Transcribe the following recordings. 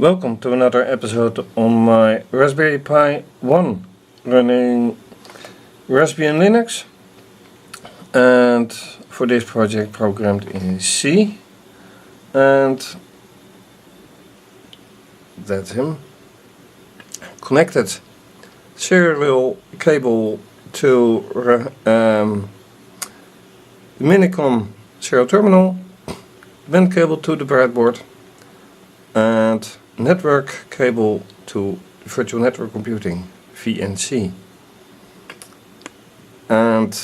Welcome to another episode on my Raspberry Pi 1 running Raspbian Linux, and for this project programmed in C, and that's him. Connected serial cable to the Minicom serial terminal, WAN cable to the breadboard, and network cable to virtual network computing, VNC, and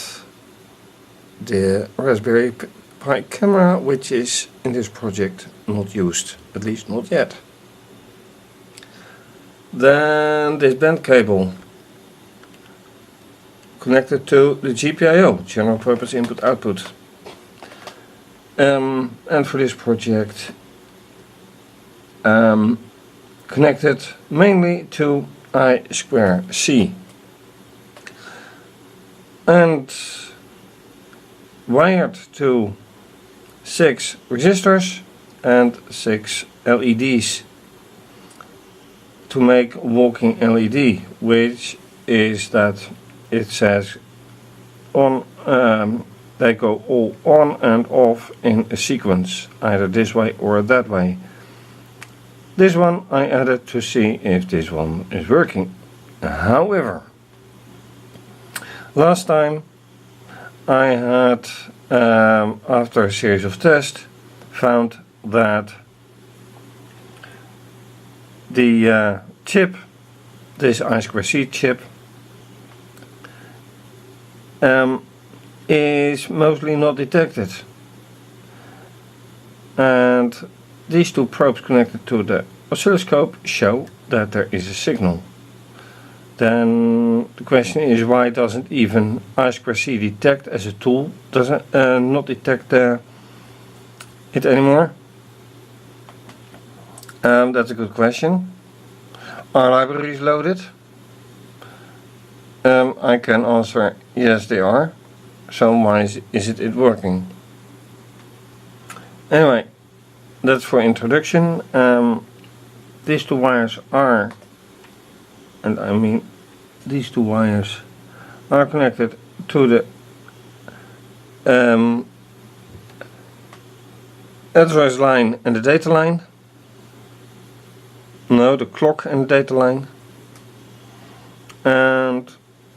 the Raspberry Pi camera, which is in this project not used, at least not yet. Then this band cable connected to the GPIO, general purpose input output, and for this project connected mainly to I2C and wired to 6 resistors and 6 LEDs to make a walking LED, which is that it says on, they go all on and off in a sequence, either this way or that way. This one I added to see if this one is working. However, last time I had, after a series of tests, found that the chip, this I2C chip, is mostly not detected. And these two probes connected to the oscilloscope show that there is a signal. Then the question is, why doesn't even I2C detect as a tool, doesn't not detect it anymore? That's a good question. Are libraries loaded? I can answer yes, they are. So why is it working? Anyway, that's for introduction. These two wires are, and I mean these two wires are connected to the address line and the data line. No, the clock and the data line. And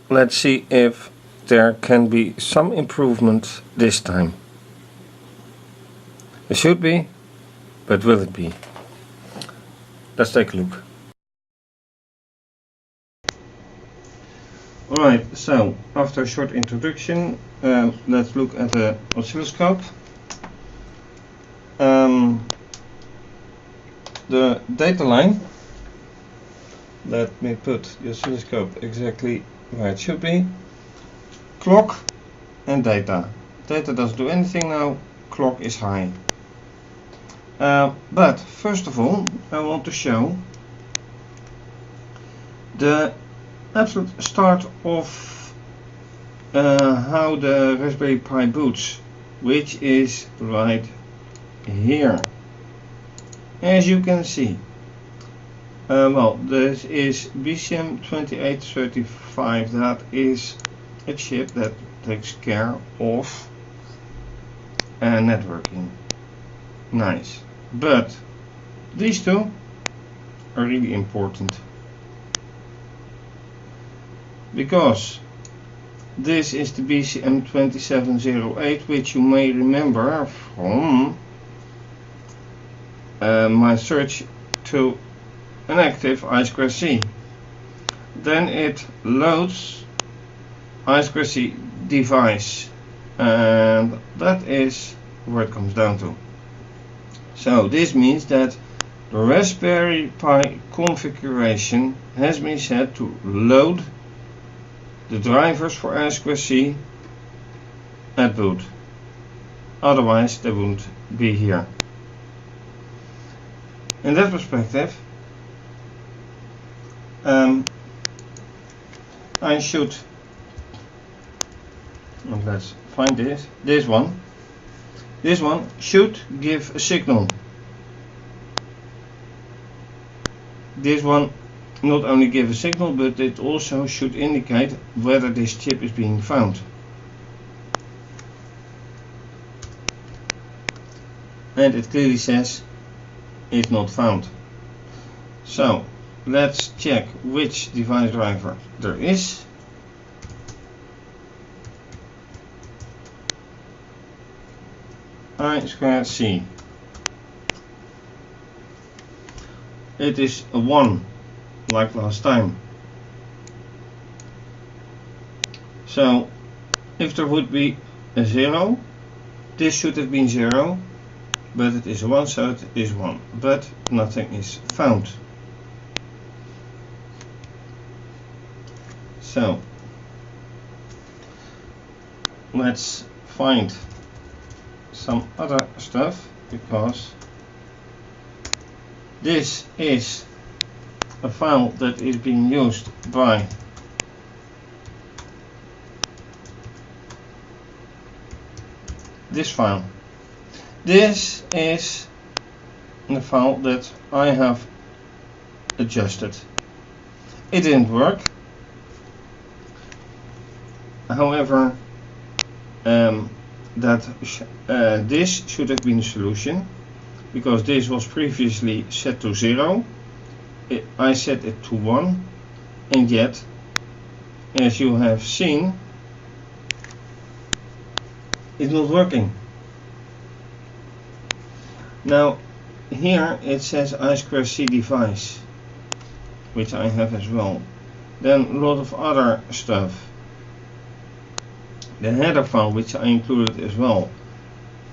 let's see if there can be some improvement this time. It should be, but will it be? Let's take a look. Alright, so after a short introduction, let's look at the oscilloscope. The data line, let me put the oscilloscope exactly where it should be. Clock and data. Data doesn't do anything now, clock is high. But first of all, I want to show the absolute start of how the Raspberry Pi boots, which is right here. As you can see, well, this is BCM2835. That is a chip that takes care of networking. Nice. But these two are really important, because this is the BCM2708, which you may remember from my search to an active I2C. Then it loads I2C device, and that is where it comes down to. So this means that the Raspberry Pi configuration has been set to load the drivers for I2C at boot. Otherwise they wouldn't be here. In that perspective, I should, let's find this one. This one should give a signal. this one not only give a signal, but it also should indicate whether this chip is being found. And it clearly says it's not found. So let's check which device driver there is. I2C. It is a 1 like last time. So if there would be a 0, this should have been 0, but it is a 1, so it is 1, but nothing is found. So let's find some other stuff, because this is a file that is being used by this file. This is the file that I have adjusted. It didn't work. However, this should have been a solution, because this was previously set to 0. I set it to 1, and yet, as you have seen, it's not working. Now here it says I2C device, which I have as well. Then a lot of other stuff. The header file, which I included as well,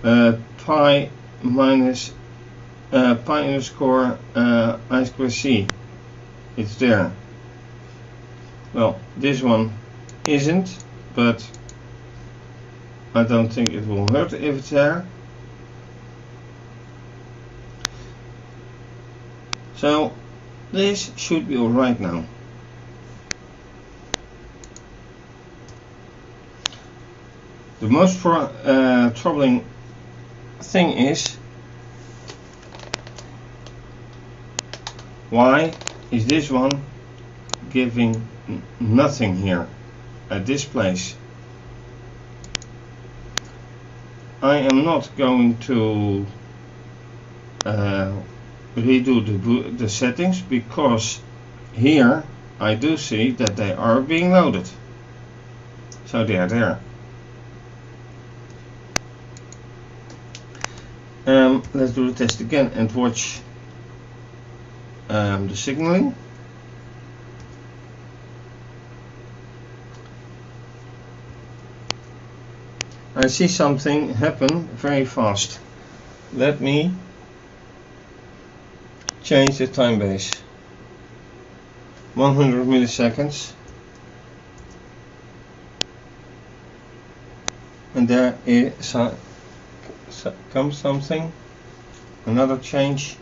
pi underscore I2C, it's there. Well, this one isn't, but I don't think it will hurt if it's there. So this should be alright now. The most troubling thing is, why is this one giving nothing here at this place? I am not going to redo the settings, because here I do see that they are being loaded, so they are there. Let's do the test again and watch the signaling. I see something happen very fast. Let me change the time base. 100 milliseconds. And there is comes something, another change.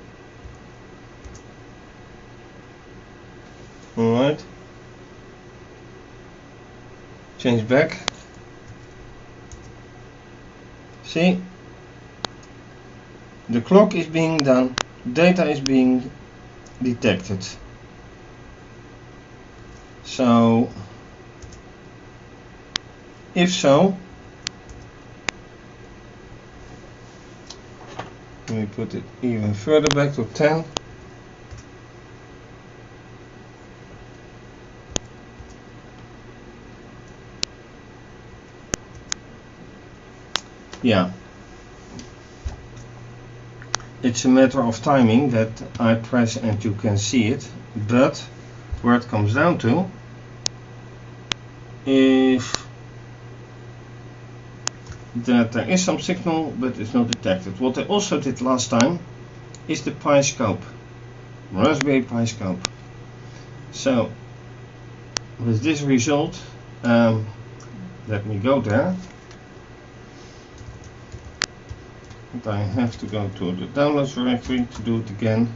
Alright, change back. See, the clock is being done, data is being detected. So if so, let me put it even further back to 10. Yeah, it's a matter of timing that I press and you can see it, but where it comes down to, if that there is some signal but it's not detected. What I also did last time is the piscope, RaspberryPi scope. So with this result, let me go there, and I have to go to the downloads directory to do it again.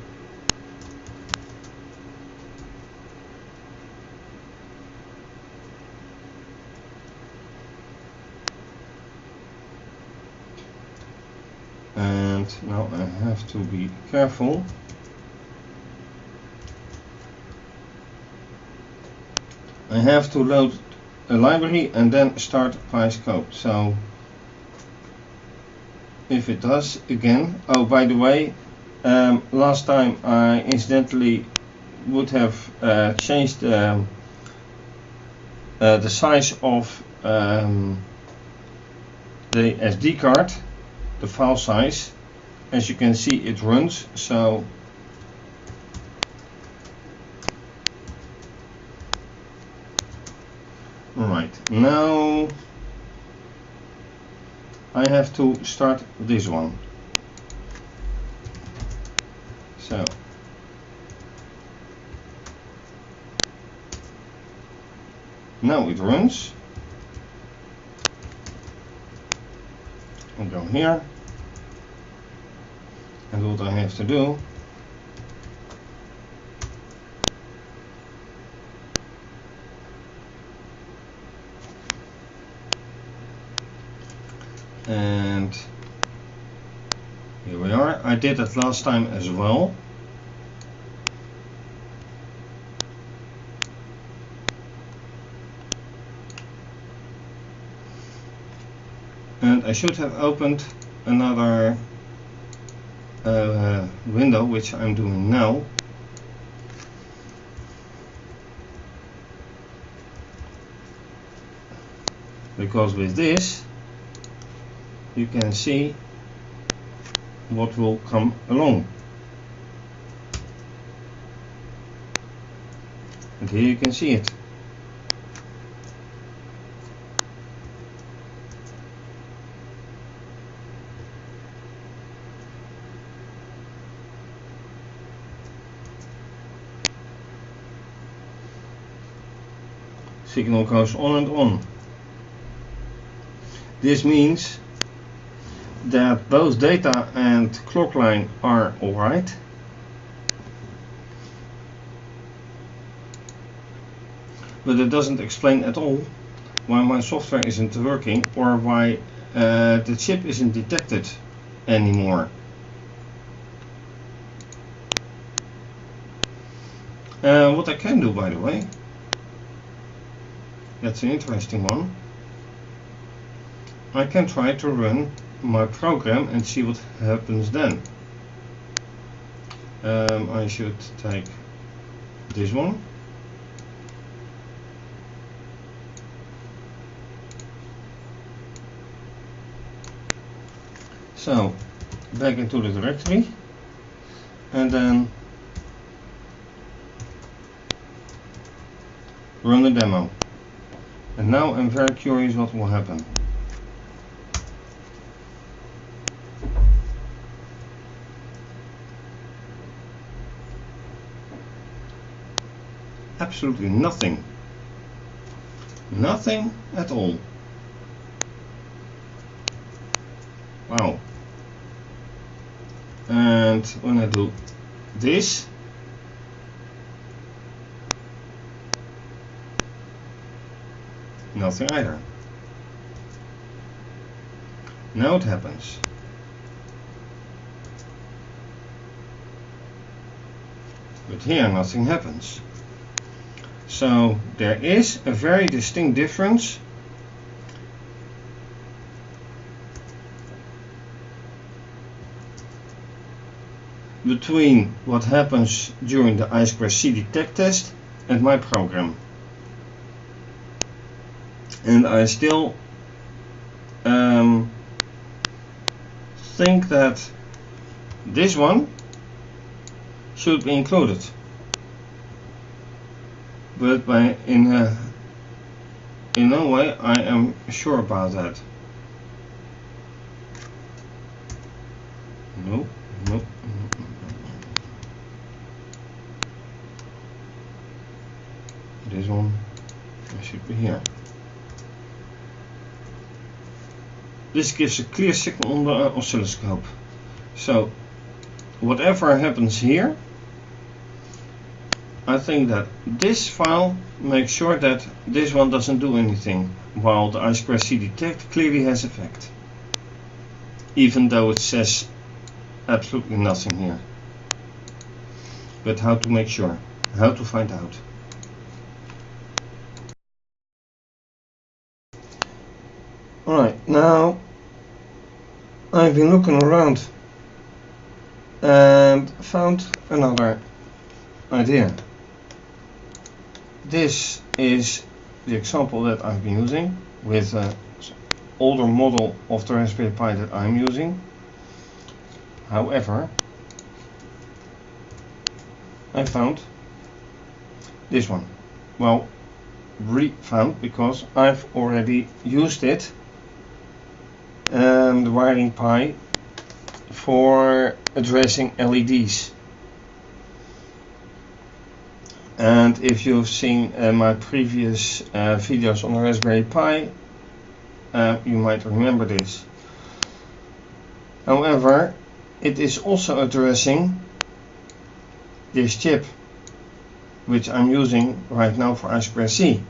And now I have to be careful I have to load a library and then start piscope. So if it does again, oh by the way, last time I incidentally would have changed the size of the SD card, the file size. As you can see, it runs, so right now I have to start this one. So now it runs. I'll go here, and what I have to do, and here we are. I did it last time as well. And I should have opened another window, which I'm doing now. Because with this you can see what will come along. And here you can see it. Signal goes on and on. This means that both data and clock line are alright. But it doesn't explain at all why my software isn't working or why the chip isn't detected anymore. What I can do, by the way, that's an interesting one. I can try to run my program and see what happens then. I should take this one. So back into the directory and then run the demo. And now I'm very curious what will happen. Absolutely nothing. Nothing at all. Wow. And when I do this, nothing either. Now it happens. But here nothing happens. So there is a very distinct difference between what happens during the I2C detect test and my program. And I still think that this one should be included, but in no way I am sure about that. Nope. This one should be here. This gives a clear signal on the oscilloscope. So whatever happens here, I think that this file makes sure that this one doesn't do anything, while the I2C detect clearly has effect, even though it says absolutely nothing here. But how to make sure? How to find out? Now I've been looking around and found another idea. This is the example that I've been using with an older model of the Raspberry Pi that I'm using. However, I found this one. Well, re-found because I've already used it, the wiringpi, for addressing LEDs. And if you've seen my previous videos on the Raspberry Pi, you might remember this. However, it is also addressing this chip, which I'm using right now for I2C.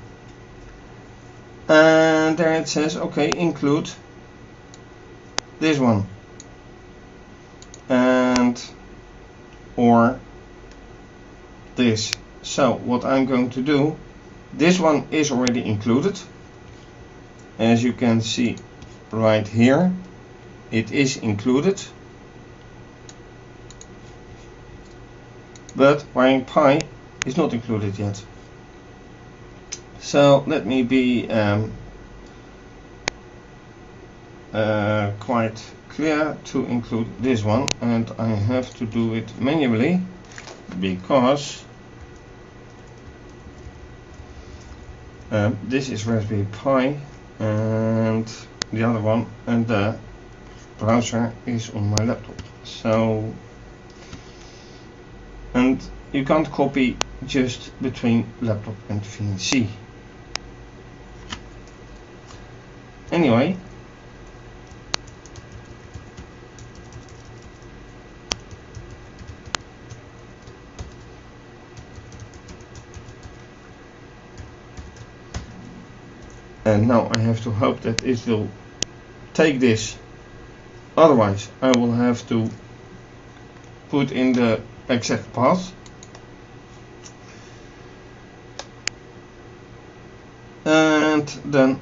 And there it says, okay, include this one, and or this. So what I'm going to do, this one is already included, as you can see right here, it is included, but wiringpi is not included yet. So let me be quite clear to include this one, and I have to do it manually because this is Raspberry Pi and the other one, and the browser is on my laptop. So, and you can't copy just between laptop and VNC. Anyway, and now I have to hope that it will take this, otherwise I will have to put in the exact path. And then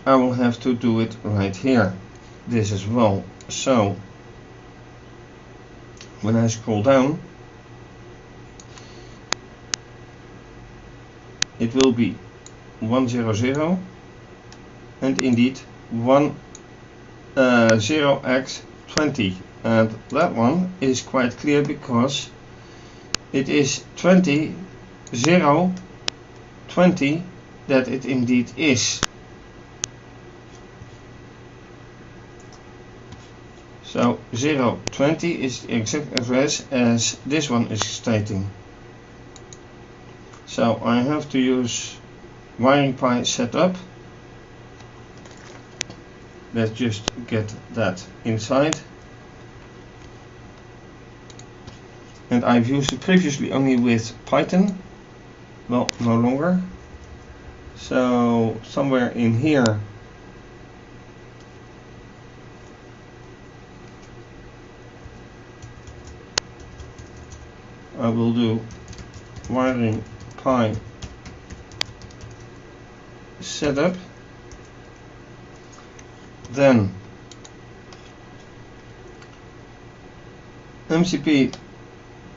I will have to do it right here, this as well. So when I scroll down, it will be 100, and indeed 0x20, and that one is quite clear because it is 20, 0, 20, that it indeed is. So 020 is the exact address as this one is stating. So I have to use wiringpi setup. Let's just get that inside. And I've used it previously only with Python. Well, no longer. So somewhere in here I will do wiringpi setup, then MCP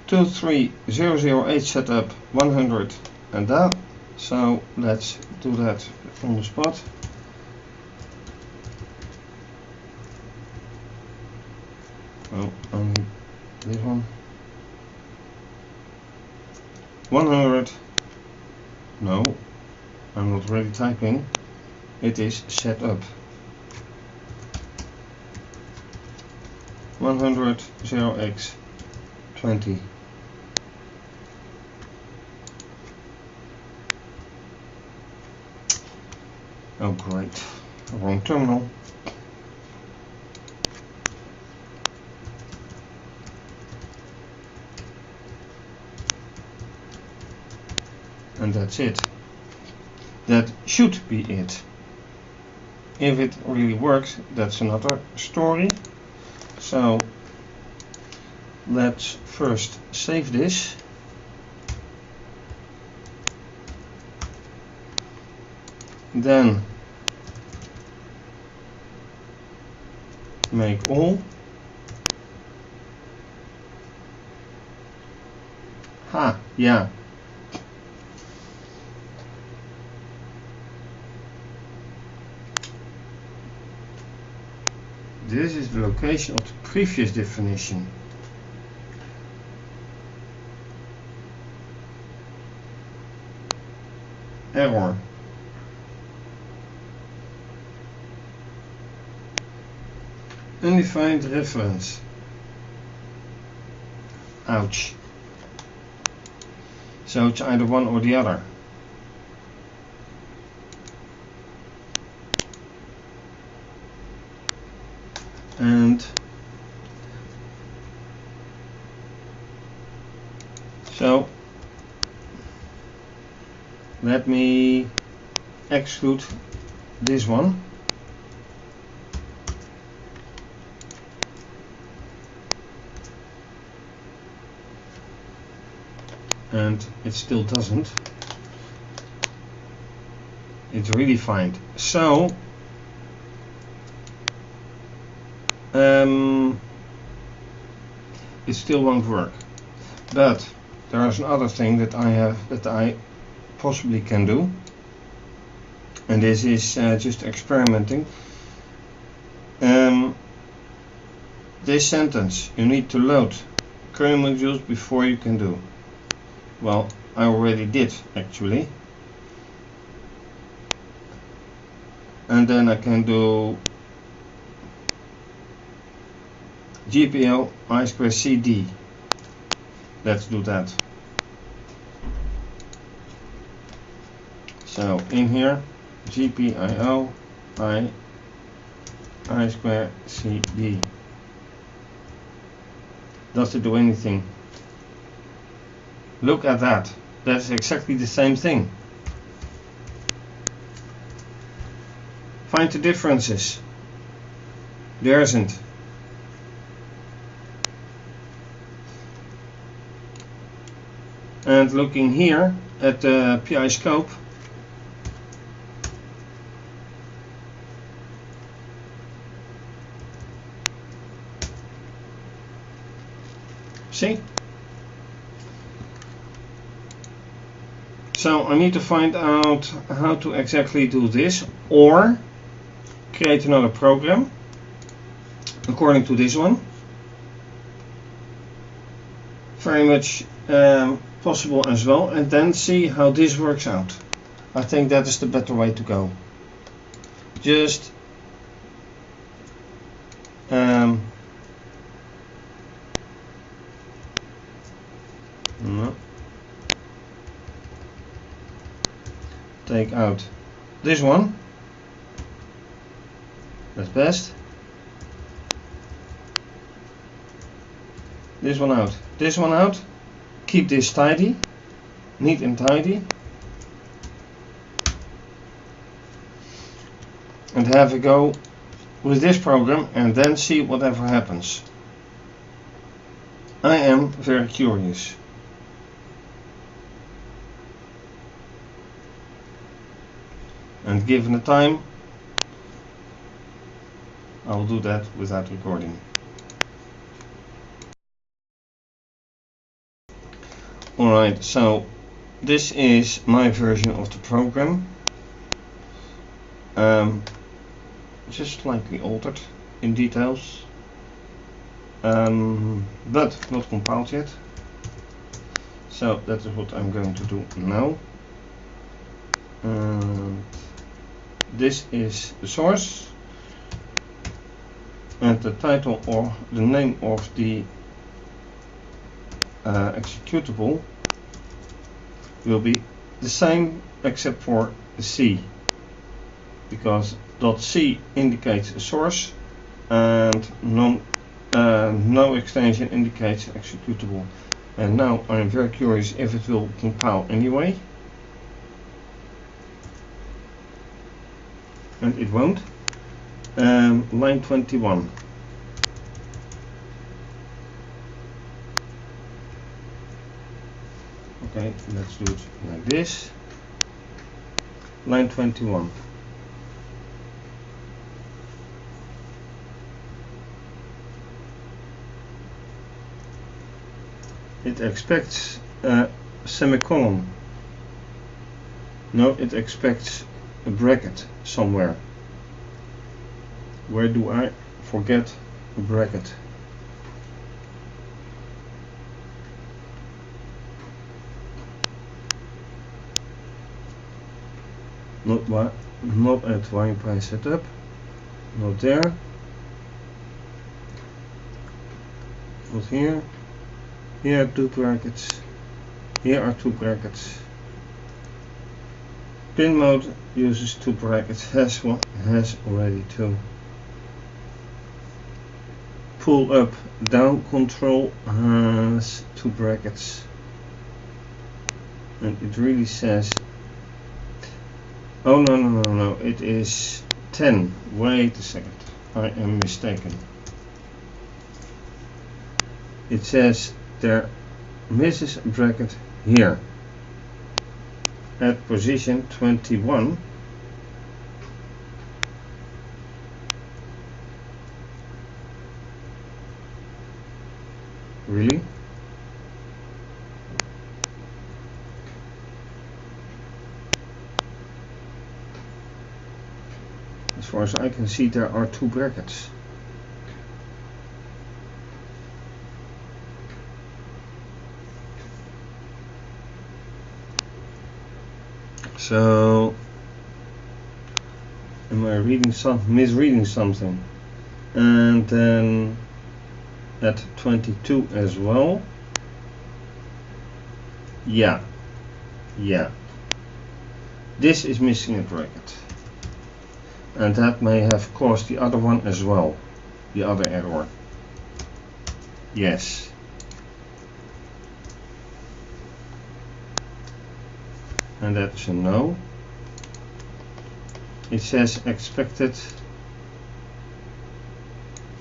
23008 setup 100 and that. So let's do that on the spot. Oh, only this one. 100. No, I'm not really typing. It is set up. 100 0x20. Oh great, wrong terminal. And that's it. That should be it. If it really works, that's another story. So let's first save this. Then make all. Yeah. This is the location of the previous definition. Error. Undefined reference. Ouch. So it's either one or the other. And so let me exclude this one. And it still doesn't. It's really fine. So it still won't work. But there is another thing that I possibly can do, and this is just experimenting. This sentence, you need to load kernel modules before you can do. Well, I already did actually, and then I can do GPL I2C. Let's do that. So in here, GPIO I2C. Does it do anything? Look at that. That's exactly the same thing. Find the differences. There isn't. And looking here at the piscope, see? So I need to find out how to exactly do this, or create another program according to this one. Very much possible as well, and then see how this works out. I think that is the better way to go. Just no. Take out this one. That's best. This one out. This one out. Keep this tidy, neat and tidy, and have a go with this program and then see whatever happens. I am very curious. And given the time, I will do that without recording. Alright, so this is my version of the program. Just slightly altered in details, but not compiled yet. So that is what I'm going to do now. This is the source, and the title or the name of the executable will be the same except for the C, because .c indicates a source and no extension indicates executable. And now I'm very curious if it will compile anyway, and it won't. Line 21. Okay, let's do it like this. Line 21. It expects a semicolon. No, it expects a bracket somewhere. Where do I forget a bracket? Not at wiringpi setup. Not there. Not here. Here are 2 brackets. Here are 2 brackets. Pin mode uses 2 brackets. Has already 2. Pull up down control has 2 brackets. And it really says, oh no, it is 10. Wait a second, I am mistaken. It says there misses a bracket here at position 21. Really? As far as I can see, there are 2 brackets. So, am I misreading something? And then at 22 as well. Yeah. This is missing a bracket. And that may have caused the other one as well. The other error. Yes. And that's a no. It says expected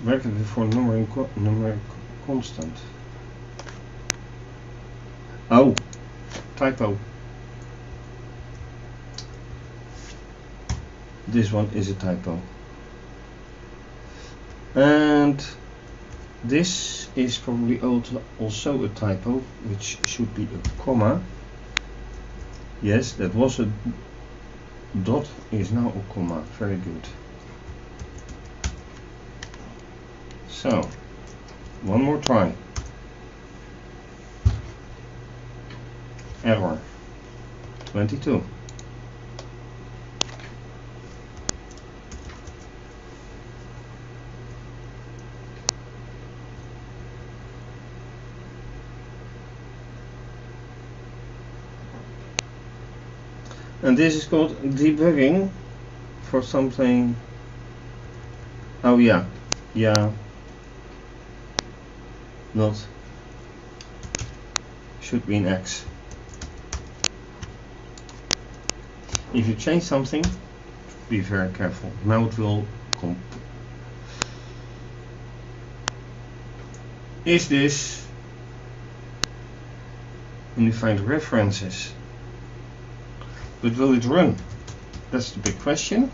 bracket before numeric constant. Oh, typo. This one is a typo. And this is probably also a typo, which should be a comma. Yes, that was a dot, is now a comma. Very good. So, one more try. Error 22. And this is called debugging for something. Oh yeah, not should be an X. If you change something, be very careful. Now it will come. Is this? And you find references. But will it run? That's the big question.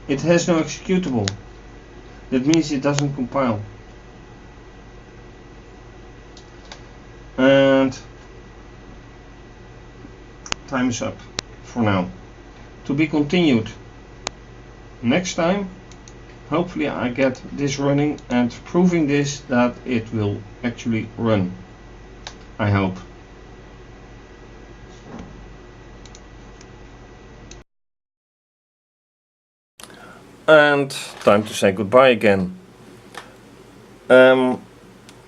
It has no executable. That means it doesn't compile. And time is up for now. To be continued. Next time, hopefully I get this running and proving this that it will actually run. I hope. And time to say goodbye again.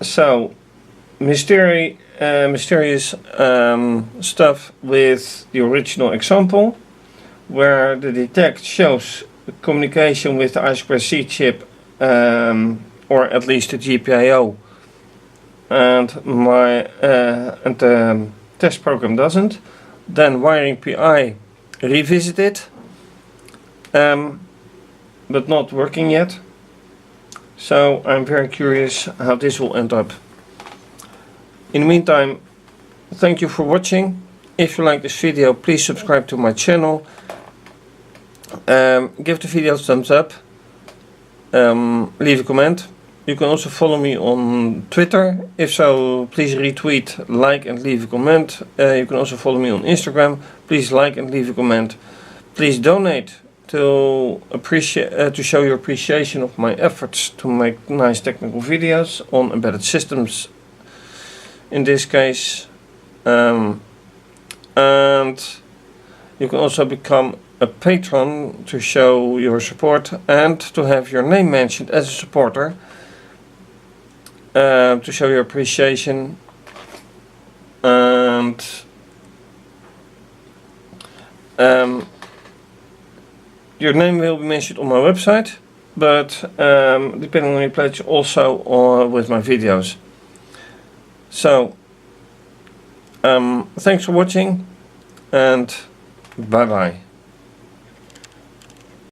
So mysterious stuff with the original example, where the detect shows communication with the I2C chip, or at least the GPIO, and the test program doesn't. Then wiringpi revisit it, but not working yet. So I'm very curious how this will end up. In the meantime, thank you for watching. If you like this video, please subscribe to my channel. Give the video a thumbs up. leave a comment. You can also follow me on Twitter. If so, please retweet, like and leave a comment. You can also follow me on Instagram. Please like and leave a comment. Please donate to show your appreciation of my efforts to make nice technical videos on embedded systems in this case. And you can also become a patron to show your support and to have your name mentioned as a supporter, to show your appreciation. And your name will be mentioned on my website, but depending on your pledge, also with my videos. So thanks for watching, and bye bye.